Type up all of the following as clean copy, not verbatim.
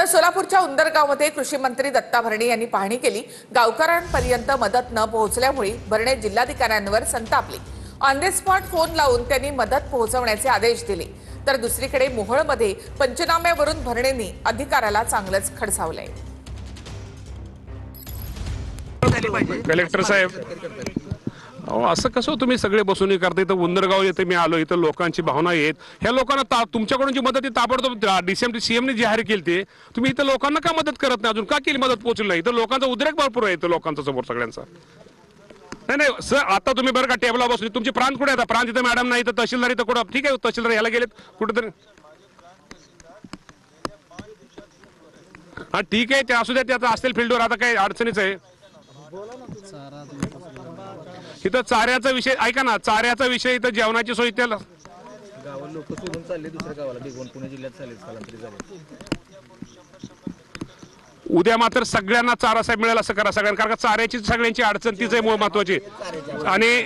तर सोलापूरच्या उंदरगावमध्ये कृषी मंत्री दत्ता भरणे यांनी पाहणी केली। गावकऱ्यांपर्यंत मदत न पोहोचल्यामुळे भरणे जिल्हाधिकाऱ्यांवर संतापले। ऑन द स्पॉट फोन लावून त्यांनी मदत पोहोचवण्याचे आदेश दिले। तर दुसरीकडे मोहोळमध्ये पंचनाम्यावरून भरणेंनी अधिकाऱ्याला चांगलंच खडसावलंय। कलेक्टर साहेब, असं कसं तुम्ही सगळे बसून करता? इथं उंदरगाव येते, मी आलो इथं, लोकांची भावना आहेत, ह्या लोकांना तुमच्याकडून जी मदत ताबडतोब सीएमने जाहीर केली ते तुम्ही इथं लोकांना का मदत करत नाही? अजून का केली मदत पोहोचली नाही? इथं लोकांचा उद्रेक भरपूर आहे, इथं लोकांचा समोर सगळ्यांचा। नाही नाही सर, आता तुम्ही बरं का टेबला बसली, तुमची प्रांत कुठे? आता प्रांत इथं मॅडम नाही, तर तहसीलदार इथं कुठं? ठीक आहे, तहसीलदार याला गेलेत कुठेतरी। हा ठीक आहे, ते असू द्या, त्याचं असतील फील्डवर, आता काही अडचणीच आहे। इथं चाऱ्याचा विषय ऐका ना, चाऱ्याचा विषय, इथं जेवणाची सोय, त्याला गावाला लोक सोडून चालले दुसऱ्या गावाला, बेगोन पुणे जिल्ह्यात चालले, स्थलांतरित झाले। उद्या मात्र सगळ्यांना चारा साहेब मिळेल असं करा सगळ्यांना, कारण का चाऱ्याची सगळ्यांची अडचण तीच आहे महत्वाची। आणि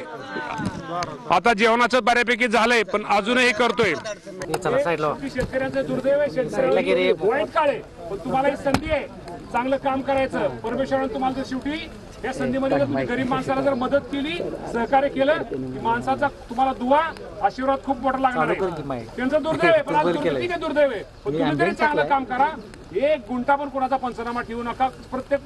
आता जेवणाचं बऱ्यापैकी झालंय, पण अजूनही करतोय। शेतकऱ्यांचं दुर्दैव आहे, शेतकरी वाईट काळ आहे, पण तुम्हाला ही संधी आहे चांगलं काम करायचं। परमेश्वराने तुम्हाला जर शेवटी या संधीमध्ये जर तुम्ही गरीब माणसाला जर मदत केली, सहकार्य केलं, की माणसाचा तुम्हाला दुआ आशीर्वाद खूप मोठा लागणार आहे। त्यांचं दुर्दैव आहे, पण आज ठीक आहे, दुर्दैव आहे, पण तुम्ही तरी चांगलं काम करा। एक गुंठा पण कोणाचा पंचनामा ठेवू नका। प्रत्येक